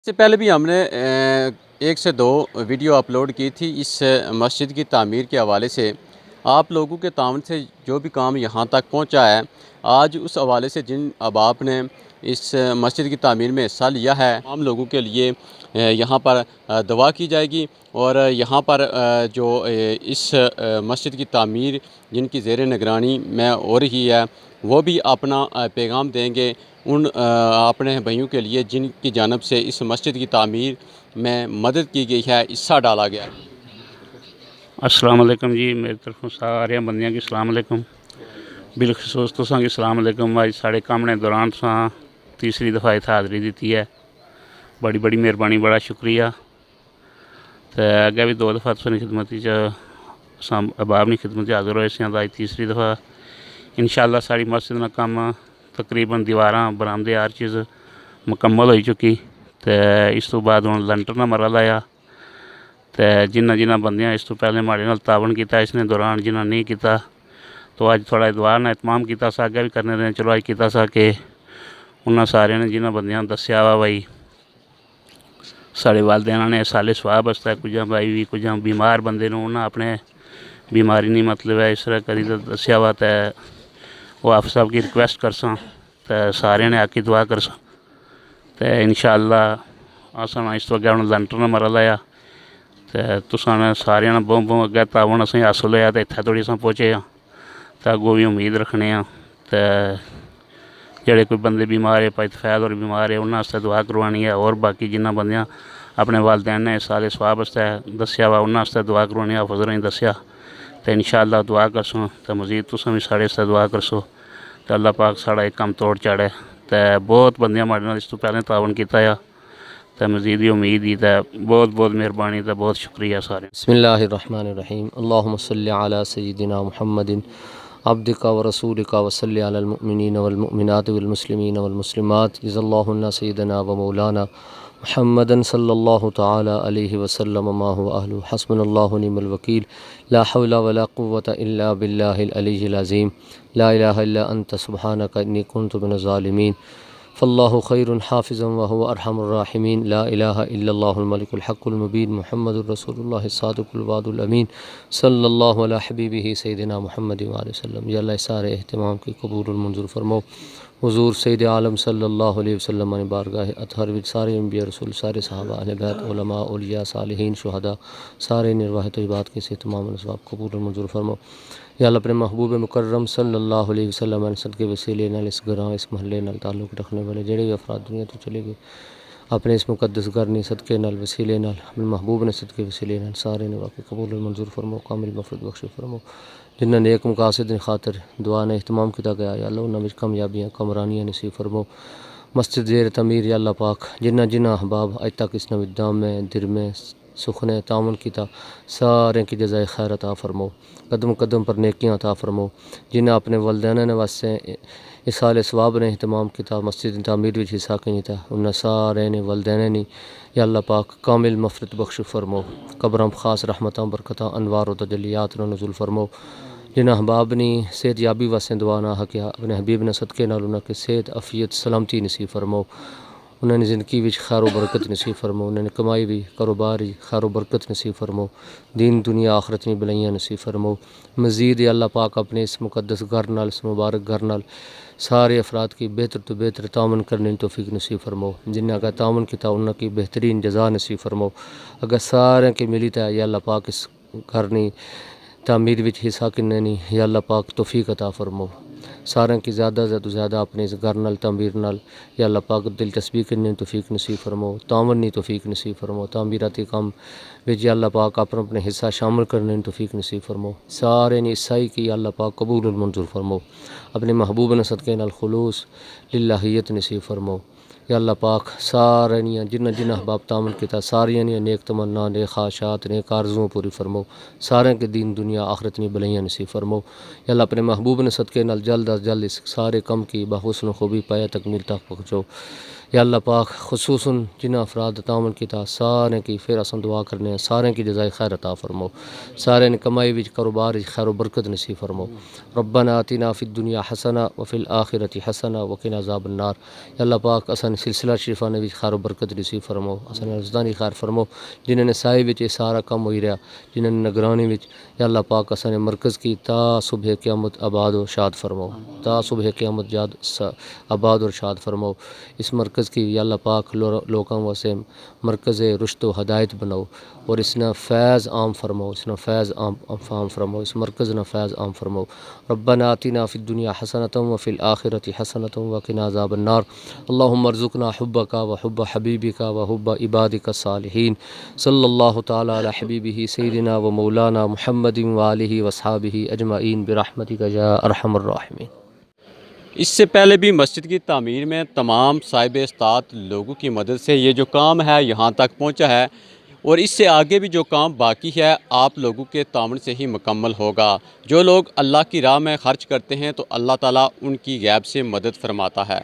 اس سے پہلے بھی ہم نے ایک سے دو ویڈیو اپلوڈ کی تھی اس مسجد کی تعمیر کے حوالے سے۔ آپ لوگوں کے تعاون سے جو بھی کام یہاں تک پہنچا ہے، آج اس حوالے سے جن احباب نے اس مسجد کی تعمیر میں حصہ لیا ہے، عام لوگوں کے لیے یہاں پر دعا کی جائے گی، اور یہاں پر جو اس مسجد کی تعمیر جن کی زیر نگرانی میں ہو رہی ہے، وہ بھی اپنا پیغام دیں گے ان اپنے بھائیوں کے لیے جن کی جانب سے اس مسجد کی تعمیر میں مدد کی گئی ہے، حصہ ڈالا گیا ہے۔ السلام علیکم جی، میری طرف سارے بندیاں کی السلام علیکم، بالخصوص تساں کی السلام علیکم۔ آج ساڑے کامنے دوران تساں تیسری دفعہ اتھے حاضری دیتی ہے، بڑی بڑی مہربانی، بڑا شکریہ۔ تو اگے بھی 2 دفعہ تساں خدمت احباب کی خدمت حاضر ہوئے سے، آج تیسری دفعہ انشاءاللہ ساری مسجد نا کام تقریباً دیواراں برآمدے ہر چیز مکمل ہوئی چکی، تو اس تو بعد ہوں لنٹر نا مرحلہ آیا، تو جنہ بندیاں اس تو پہلے ماڑے نال تعاون کیتا اس نے دوران، جنہ نہیں کیتا تو اج تھوڑا دوار نال اہتمام کیتا سا، اگے بھی کرنے دیں، چلو اج کیتا سا کہ انہاں سارے نے جنہ بندیاں دسیا وا بھائی ساڑے والدین نے سالے سواب واسطے کچھ بھائی بھی کچھ بیمار بندے نوں انہاں اپنے بیماری نہیں مطلب ہے اس طرح کری دسیا وا، تے وہ آپ صاحب کی ریکویسٹ کرساں تے سارے نے آکی دعا کرساں، تے انشاءاللہ اساں اس تو اگے ہن لنٹر نا مرحلہ آیا، تے تساں نے سارے بہوں اگے تعاون اسیں حاصل ہویا، تے اتھے تھوڑی اساں پہنچے ہاں، تے اگوں بھی امید رکھنے ہاں، تے جڑے کوئی بندے بیمار ہے، پائی فیض اور بیمار ہے، انہاں واسطے دعا کروانی ہے، اور باقی جنہ بندیاں اپنے والدین نے سالے سواب واسطے دسیا وا انہاں واسطے دعا کروانی ہے، حافظ نے دسیا، تے انشاءاللہ دعا کرسوں، تے مزید تساں بھی ساڑے واسطے دعا کرسو تے اللہ پاک ساڑا ایک کم توڑ چاڑے، تے بہت بندیاں ماڑے نال اس تو پہلے تعاون کیتا ہے، تے مزید ہی امید ہی، تے بہت مہربانی، تے بہت شکریہ سارے۔ بسم اللہ الرحمن الرحیم، اللہم صلی علی سیدنا محمد عبدک و رسولک و صلی علی المؤمنین والمؤمنات والمسلمین والمسلمات، جزا اللہ عنا سیدنا و مولانا محمد صلی اللہ تعالی علیہ وسلم ما هو اہل، حسبنا اللہ ونعم الوکیل، لا حول ولا قوة الا باللہ العلی العظیم، لا الہ الا انت سبحانک انی کنت من الظالمین، فاللہ خیر حافظا وهو ارحم الراحمین، لا الہ الا اللہ الملک الحق المبین، محمد الرسول اللہ الصادق الوعد الامین، صلی اللہ علی حبیبہ سیدنا محمد وآلہ وسلم۔ یا اللہ سارے اہتمام کی قبول المنظور فرمو، حضور سید عالم صلی اللہ علیہ وسلم نے بارگاہ اطہر وچ سارے انبیاء رسول، سارے صحابہ، اہل بیت، علماء، اولیاء، صالحین، شہداء، سارے نرواہ طیبات کے سے تمام الاسباب قبول المنظور فرمو۔ یا اللہ اپنے محبوب مکرم صلی اللہ علیہ وسلم نے صدقے وسیلے نال اس گراں اس محلے نال تعلق رکھنے والے جڑے بھی افراد دنیا تو چلے گئے، اپنے اس مقدس گھر نے صدقے نال وسیلے نال اپنے محبوب نے صدقے وسیلے نال سارے نے واقعی قبول المنظور فرمو، کامل مغفرت بخش فرمو۔ جنہ نیک مقاصد خاطر دعا نے اہتمام کیا گیا، یا اللہ انہاں وچ کامیابیاں کامرانیاں نصیب فرمو۔ مسجد زیر تعمیر یا اللہ پاک جنہ احباب اج تک اس نوید دام میں در میں سخنے تعاون کیتا، سارے کی جزائے خیر عطا فرمو، قدم قدم پر نیکیاں عطا فرمو۔ جنہ اپنے والدین نے واسطے اصال ثواب نے اہتمام کیتا، مسجد تعمیر وچ حصہ کیتا، انہاں سارے نے والدین نے یا اللہ پاک کامل مغفرت بخش فرمو، قبراں خاص رحمتاں برکتاں انوار و تجلیات نزول فرمو۔ جنہ احباب نے صحت یابی واسطے دعا نہ کیا، اپنے حبیب نے صدقے نال انہاں کے صحت عافیت سلامتی نصیب فرمو، انہاں نے زندگی وچ خیر و برکت نصیب فرمو، انہاں نے کمائی بھی کاروبار خیر و برکت نصیب فرمو، دین دنیا آخرت میں بلائیاں نصیب فرمو۔ مزید یا اللہ پاک اپنے اس مقدس گھر نال، اس مبارک گھر نال سارے افراد کی بہتر تو بہتر تعاون کرنے کی توفیق نصیب فرمو، جنہاں کا تعاون کیتا انہاں کی بہترین جزا نصیب فرمو۔ اگر سارے کی ملی تا یا اللہ پاک اس گھر نے تعمیر وچ حصہ کنے نہیں یا اللہ پاک توفیق عطا فرمو، سارے کی زیادہ زیادہ اپنے اس گھر نال تعمیر نال یا اللہ پاک دلچسپی کرنے توفیق نصیب فرمو، تعاون نی توفیق نصیب فرمو، تعمیراتی کام وچ یا اللہ پاک اپنے حصہ شامل کرنے توفیق نصیب فرمو، سارے نے عیسائی کی یا اللہ پاک قبول المنظور فرمو، اپنے محبوب نے صدقے نال خلوص للہیت نصیب فرمو۔ یا اللہ پاک سارے جنہ احباب تعاون کیتا ساریاں نیک تمنا، نیک خواہشات، نیک آرزوؤں پوری فرمو، سارے کے دین دنیا آخرت میں بلائیاں نصیب فرمو۔ یا اللہ اپنے محبوب نے صدقے نال جلد از جلد اس سارے کم کی بحسن خوبی پایا تکمیل تک پہنچو۔ یا اللہ پاک خصوصاً جنہ افراد تعاون کیتا سارے کی پھر اساں دعا کرنے ہیں سارے کی جزائے خیر عطا فرماؤ، سارے نے کمائی وچ کاروبار وچ خیر و برکت نصیب فرماؤ۔ ربنا آتنا فی الدنیا حسنہ وفی الآخرۃ حسنہ وقنا عذاب النار۔ یا اللہ پاک اساں سلسلہ شریفانے وچ خیر و برکت نصیب فرماؤ، اساں رزقانی خیر فرماؤ، جنہاں نے سائے وچ یہ سارا کم ہوئی رہا، جنہاں نے نگرانی وچ یا اللہ پاک اساں نے مرکز کی تا صبح قیامت آباد و شاد فرماؤ، تا صبح قیامت آباد اور شاد فرماؤ۔ اس مرکز کی یا اللہ پاک لوکاں واسطے مرکز رشد و ہدایت بناؤ، اور اس نے فیض عام فرماؤ، اس نے فیض عام فرماؤ، اس مرکز نے فیض عام فرماؤ۔ ربنا آتنا فی الدنیا حسنۃ وفی الآخرۃ حسنۃ وقنا عذاب النار۔ اللہم ارزقنا حبک وحب حبیبک وحب عبادک الصالحین، صلی اللہ تعالی علی حبیبہ سیدنا و مولانا محمد وآلہ وصحابہ اجمعین برحمتک یا ارحم الراحمین۔ اس سے پہلے بھی مسجد کی تعمیر میں تمام صاحب استطاعت لوگوں کی مدد سے یہ جو کام ہے یہاں تک پہنچا ہے، اور اس سے آگے بھی جو کام باقی ہے آپ لوگوں کے تعاون سے ہی مکمل ہوگا۔ جو لوگ اللہ کی راہ میں خرچ کرتے ہیں تو اللہ تعالیٰ ان کی غیب سے مدد فرماتا ہے۔